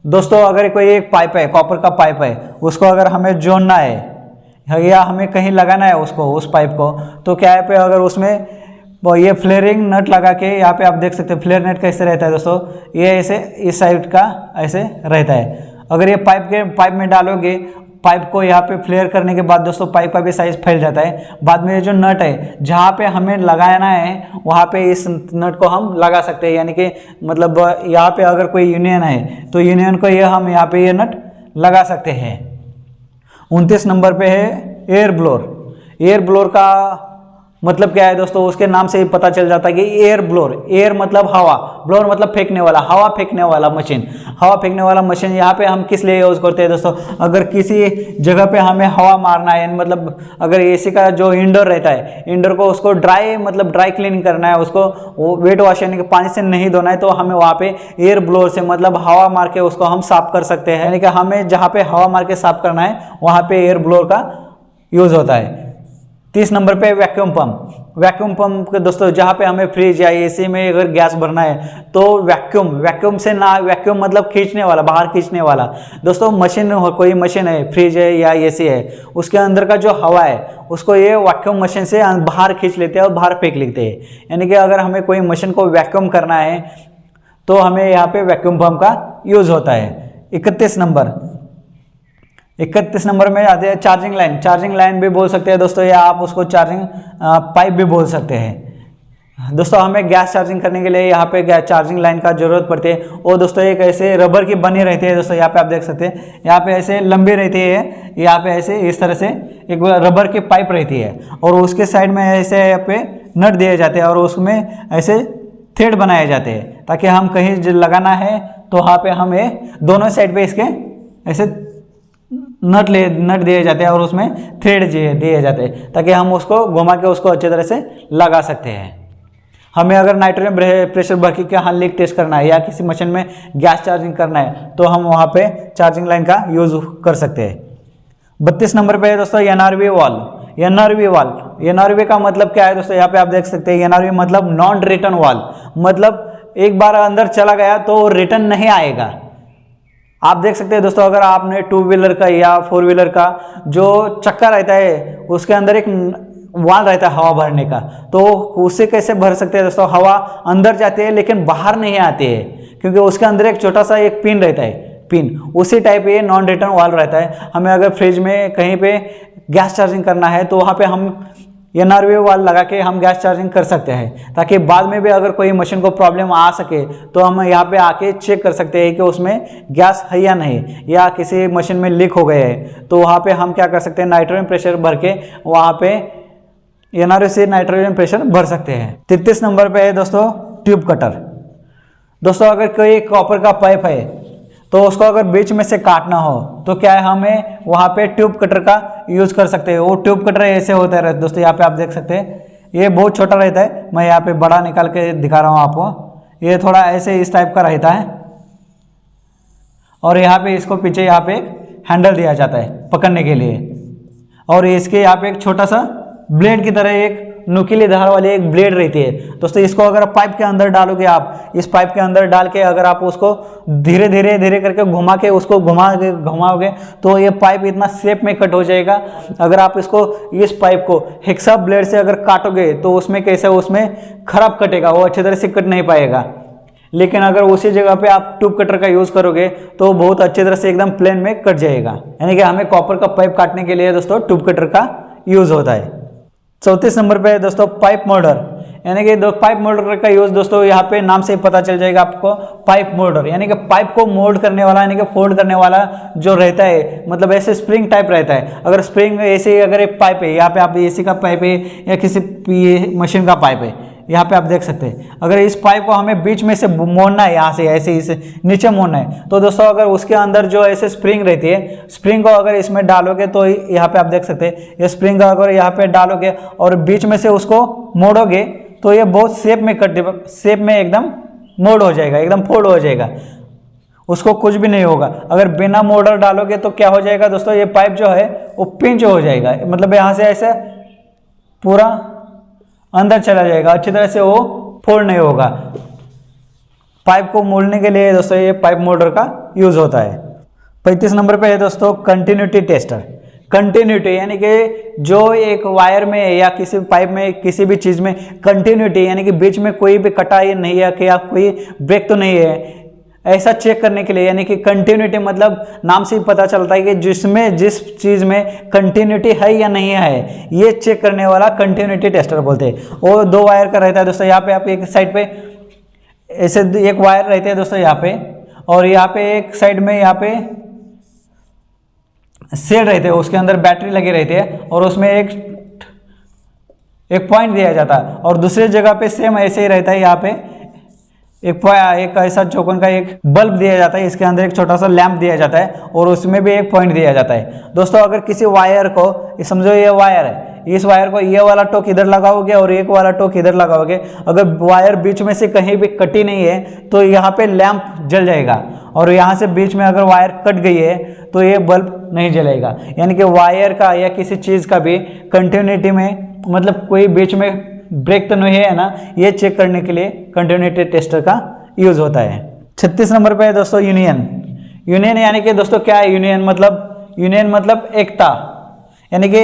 S1: दोस्तों अगर कोई एक पाइप है, कॉपर का पाइप है, उसको अगर हमें जोड़ना है या हमें कहीं लगाना है उसको, उस पाइप को, तो क्या है पे अगर उसमें ये फ्लेयरिंग नट लगा के, यहाँ पे आप देख सकते हैं फ्लेयर नट कैसे रहता है दोस्तों, ये ऐसे इस साइड का ऐसे रहता है। अगर ये पाइप में डालोगे, पाइप को यहाँ पे फ्लेयर करने के बाद दोस्तों पाइप का भी साइज फैल जाता है। बाद में ये जो नट है जहाँ पे हमें लगाना है वहाँ पे इस नट को हम लगा सकते हैं, यानी कि मतलब यहाँ पे अगर कोई यूनियन है तो यूनियन को ये हम यहाँ पे ये नट लगा सकते हैं। 29 नंबर पे है एयर ब्लोअर। एयर ब्लोअर का मतलब क्या है दोस्तों, उसके नाम से ही पता चल जाता है कि एयर ब्लोअर, एयर मतलब हवा, ब्लोअर मतलब फेंकने वाला, हवा फेंकने वाला मशीन। हवा फेंकने वाला मशीन यहाँ पे हम किस लिए यूज़ करते हैं दोस्तों, अगर किसी जगह पे हमें हवा मारना है, मतलब अगर एसी का जो इंडोर रहता है, इंडोर को उसको ड्राई क्लीनिंग करना है, उसको वेट वॉश यानी कि पानी से नहीं धोना है, तो हमें वहाँ पे एयर ब्लोअर से मतलब हवा मार के उसको हम साफ कर सकते हैं। यानी कि हमें जहाँ पे हवा मार के साफ करना है वहाँ पे एयर ब्लोअर का यूज़ होता है। 30 नंबर पे वैक्यूम पंप। वैक्यूम पंप दोस्तों जहाँ पे हमें फ्रिज या एसी में अगर गैस भरना है तो वैक्यूम से ना, वैक्यूम मतलब खींचने वाला, बाहर खींचने वाला। दोस्तों मशीन हो, कोई मशीन है, फ्रिज है या एसी है, उसके अंदर का जो हवा है उसको ये वैक्यूम मशीन से बाहर खींच लेते हैं और बाहर फेंक लेते हैं। यानी कि अगर हमें कोई मशीन को वैक्यूम करना है तो हमें यहाँ पे वैक्यूम पंप का यूज़ होता है। 31 नंबर में आते हैं चार्जिंग लाइन। चार्जिंग लाइन भी बोल सकते हैं दोस्तों, या आप उसको चार्जिंग पाइप भी बोल सकते हैं। दोस्तों हमें गैस चार्जिंग करने के लिए यहाँ पे गैस चार्जिंग लाइन का जरूरत पड़ती है। और दोस्तों एक ऐसे रबर की बनी रहती है दोस्तों, यहाँ पे आप देख सकते हैं, यहाँ पे ऐसे लंबी रहती है, यहाँ पे ऐसे इस तरह से एक रबर की पाइप रहती है और उसके साइड में ऐसे यहाँ पे नट दिए जाते हैं और उसमें ऐसे थ्रेड बनाए जाते हैं ताकि हम कहीं लगाना है तो वहाँ पे हमें दोनों साइड पे इसके ऐसे नट दिए जाते हैं और उसमें थ्रेड दिए जाते हैं ताकि हम उसको घुमा के उसको अच्छी तरह से लगा सकते हैं। हमें अगर नाइट्रोजन प्रेशर भर के हाँ लीक टेस्ट करना है या किसी मशीन में गैस चार्जिंग करना है तो हम वहाँ पे चार्जिंग लाइन का यूज़ कर सकते हैं। 32 नंबर पे है दोस्तों एनआरवी वाल। एनआरवी वाल, एनआरवी का मतलब क्या है दोस्तों, यहाँ पे आप देख सकते हैं एनआरवी मतलब नॉन रिटर्न वाल, मतलब एक बार अंदर चला गया तो रिटर्न नहीं आएगा। आप देख सकते हैं दोस्तों, अगर आपने 2 व्हीलर का या 4 व्हीलर का जो चक्का रहता है उसके अंदर एक वाल रहता है हवा भरने का, तो उससे कैसे भर सकते हैं दोस्तों, हवा अंदर जाती है लेकिन बाहर नहीं आती है क्योंकि उसके अंदर एक छोटा सा एक पिन रहता है, पिन उसी टाइप ये नॉन रिटर्न वाल रहता है। हमें अगर फ्रिज में कहीं पे गैस चार्जिंग करना है तो वहाँ पे हम एनआरवी वाल लगा के हम गैस चार्जिंग कर सकते हैं ताकि बाद में भी अगर कोई मशीन को प्रॉब्लम आ सके तो हम यहाँ पे आके चेक कर सकते हैं कि उसमें गैस है या नहीं, या किसी मशीन में लीक हो गए है तो वहाँ पे हम क्या कर सकते हैं, नाइट्रोजन प्रेशर भर के वहाँ पे एनआरवी से नाइट्रोजन प्रेशर भर सकते हैं। 33 नंबर पे है दोस्तों ट्यूब कटर। दोस्तों अगर कोई कॉपर का पाइप है तो उसको अगर बीच में से काटना हो तो क्या है, हमें वहाँ पे ट्यूब कटर का यूज़ कर सकते हैं। वो ट्यूब कटर ऐसे होता है दोस्तों, यहाँ पे आप देख सकते हैं, ये बहुत छोटा रहता है, मैं यहाँ पे बड़ा निकाल के दिखा रहा हूँ आपको। ये थोड़ा ऐसे इस टाइप का रहता है और यहाँ पे इसको पीछे यहाँ पे एक हैंडल दिया जाता है पकड़ने के लिए और इसके यहाँ पे एक छोटा सा ब्लेड की तरह एक नुकीली धार वाली एक ब्लेड रहती है दोस्तों। इसको अगर पाइप के अंदर डालोगे, आप इस पाइप के अंदर डाल के अगर आप उसको धीरे धीरे करके घुमा के उसको घुमाओगे तो ये पाइप इतना शेप में कट हो जाएगा। अगर आप इसको इस पाइप को हेक्सा ब्लेड से अगर काटोगे तो उसमें कैसे, उसमें खराब कटेगा, वो अच्छी तरह से कट नहीं पाएगा। लेकिन अगर उसी जगह पे आप ट्यूब कटर का यूज़ करोगे तो बहुत अच्छी तरह से एकदम प्लेन में कट जाएगा। यानी कि हमें कॉपर का पाइप काटने के लिए दोस्तों ट्यूब कटर का यूज़ होता है। 34 नंबर पे दोस्तों पाइप मोल्डर, यानी कि पाइप मोल्डर का यूज दोस्तों यहाँ पे नाम से ही पता चल जाएगा आपको। पाइप मोल्डर यानी कि पाइप को मोल्ड करने वाला, यानी कि फोल्ड करने वाला जो रहता है, मतलब ऐसे स्प्रिंग टाइप रहता है। अगर स्प्रिंग ऐसे अगर एक पाइप है, यहाँ पे आप एसी का पाइप है या किसी मशीन का पाइप है, यहाँ पे आप देख सकते हैं, अगर इस पाइप को हमें बीच में से मोड़ना है, यहाँ से ऐसे इसे नीचे मोड़ना है, तो दोस्तों अगर उसके अंदर जो ऐसे स्प्रिंग रहती है, स्प्रिंग को अगर इसमें डालोगे तो यहाँ पे आप देख सकते हैं, ये स्प्रिंग को अगर यहाँ पे डालोगे और बीच में से उसको मोड़ोगे तो ये बहुत शेप में एकदम मोड़ हो जाएगा, एकदम फोल्ड हो जाएगा, उसको कुछ भी नहीं होगा। अगर बिना मोल्डर डालोगे तो क्या हो जाएगा दोस्तों, ये पाइप जो है वो पिंच हो जाएगा, मतलब यहाँ से ऐसे पूरा अंदर चला जाएगा, अच्छी तरह से वो फोल्ड नहीं होगा। पाइप को मोड़ने के लिए दोस्तों ये पाइप मोल्डर का यूज होता है। 35 नंबर पे है दोस्तों कंटिन्यूटी टेस्टर। कंटिन्यूटी यानी कि जो एक वायर में या किसी पाइप में किसी भी चीज़ में कंटिन्यूटी यानी कि बीच में कोई भी कटाई नहीं है कि या कोई ब्रेक तो नहीं है, ऐसा चेक करने के लिए, यानी कि कंटिन्यूटी मतलब नाम से ही पता चलता है कि जिस चीज़ में कंटिन्यूटी है या नहीं है, ये चेक करने वाला कंटिन्यूटी टेस्टर बोलते हैं। वो 2 वायर का रहता है दोस्तों, यहाँ पे आप एक साइड पे ऐसे एक वायर रहते हैं दोस्तों यहाँ पे, और यहाँ पे एक साइड में यहाँ पे सेल रहते हैं, उसके अंदर बैटरी लगे रहते हैं और उसमें एक पॉइंट दिया जाता है, और दूसरी जगह पे सेम ऐसे ही रहता है, यहाँ पे एक ऐसा चौकोन का एक बल्ब दिया जाता है, इसके अंदर एक छोटा सा लैंप दिया जाता है और उसमें भी एक पॉइंट दिया जाता है। दोस्तों अगर किसी वायर को, समझो ये वायर है, इस वायर को ये वाला टोक इधर लगाओगे और एक वाला टोक इधर लगाओगे, अगर वायर बीच में से कहीं भी कटी नहीं है तो यहाँ पे लैंप जल जाएगा, और यहाँ से बीच में अगर वायर कट गई है तो ये बल्ब नहीं जलेगा। यानी कि वायर का या किसी चीज़ का भी कंटिन्यूटी में, मतलब कोई बीच में ब्रेक तो नहीं है ना, ये चेक करने के लिए कंटिन्यूटी टेस्टर का यूज होता है। 36 नंबर पे है दोस्तों यूनियन। यूनियन यानी कि दोस्तों क्या है यूनियन मतलब एकता, यानी कि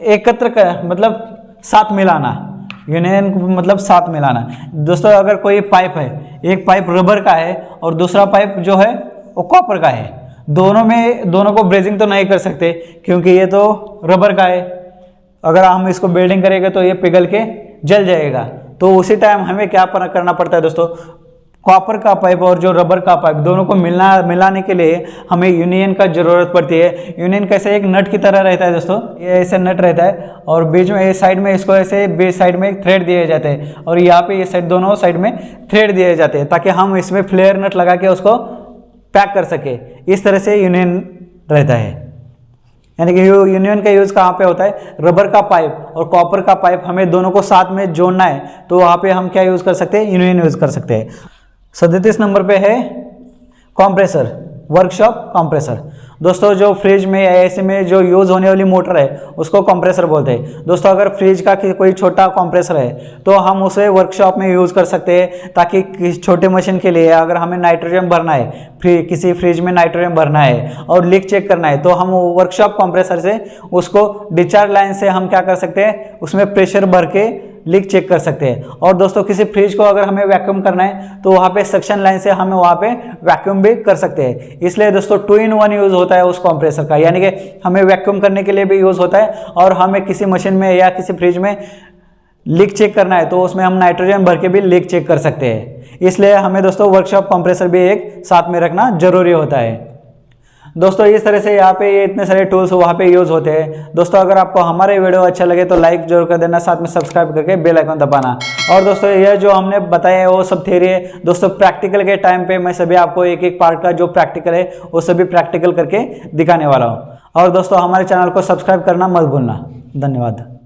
S1: एकत्र कर, मतलब साथ मिलाना। यूनियन मतलब साथ मिलाना। दोस्तों अगर कोई पाइप है, एक पाइप रबर का है और दूसरा पाइप जो है वो कॉपर का है, दोनों को ब्रेजिंग तो नहीं कर सकते क्योंकि ये तो रबर का है, अगर हम इसको बेल्डिंग करेंगे तो ये पिघल के जल जाएगा। तो उसी टाइम हमें क्या करना पड़ता है दोस्तों, कॉपर का पाइप और जो रबर का पाइप दोनों को मिलाने के लिए हमें यूनियन का ज़रूरत पड़ती है। यूनियन कैसे एक नट की तरह रहता है दोस्तों, ये ऐसे नट रहता है और बीच में इस साइड में इसको ऐसे बीच साइड में थ्रेड दिए जाते हैं और यहाँ पे ये साइड दोनों साइड में थ्रेड दिए जाते हैं ताकि हम इसमें फ्लेयर नट लगा के उसको पैक कर सके। इस तरह से यूनियन रहता है। यानी कि यूनियन का यूज़ कहाँ पे होता है, रबर का पाइप और कॉपर का पाइप हमें दोनों को साथ में जोड़ना है तो वहाँ पे हम क्या यूज़ कर सकते हैं, यूनियन यूज़ कर सकते हैं। 37 नंबर पे है कंप्रेसर, वर्कशॉप कंप्रेसर। दोस्तों जो फ्रिज में या एसी में जो यूज़ होने वाली मोटर है उसको कंप्रेसर बोलते हैं। दोस्तों अगर फ्रिज का कोई छोटा कंप्रेसर है तो हम उसे वर्कशॉप में यूज़ कर सकते हैं ताकि छोटे मशीन के लिए अगर हमें नाइट्रोजन भरना है, किसी फ्रिज में नाइट्रोजन भरना है और लीक चेक करना है तो हम वर्कशॉप कंप्रेसर से उसको डिस्चार्ज लाइन से हम क्या कर सकते हैं, उसमें प्रेशर भर के लीक चेक कर सकते हैं। और दोस्तों किसी फ्रिज को अगर हमें वैक्यूम करना है तो वहाँ पे सक्शन लाइन से हम वहाँ पे वैक्यूम भी कर सकते हैं। इसलिए दोस्तों 2 in 1 यूज़ होता है उस कंप्रेसर का, यानी कि हमें वैक्यूम करने के लिए भी यूज़ होता है और हमें किसी मशीन में या किसी फ्रिज में लीक चेक करना है तो उसमें हम नाइट्रोजन भर के भी लीक चेक कर सकते हैं। इसलिए हमें दोस्तों वर्कशॉप कंप्रेसर भी एक साथ में रखना जरूरी होता है। दोस्तों इस तरह से यहाँ पे ये इतने सारे टूल्स वहाँ पे यूज़ होते हैं। दोस्तों अगर आपको हमारे वीडियो अच्छा लगे तो लाइक जरूर कर देना, साथ में सब्सक्राइब करके बेल आइकन दबाना। और दोस्तों ये जो हमने बताया है वो सब थ्योरी है। दोस्तों प्रैक्टिकल के टाइम पे मैं सभी आपको एक एक पार्ट का जो प्रैक्टिकल है वो सभी प्रैक्टिकल करके दिखाने वाला हूँ। और दोस्तों हमारे चैनल को सब्सक्राइब करना मत भूलना। धन्यवाद।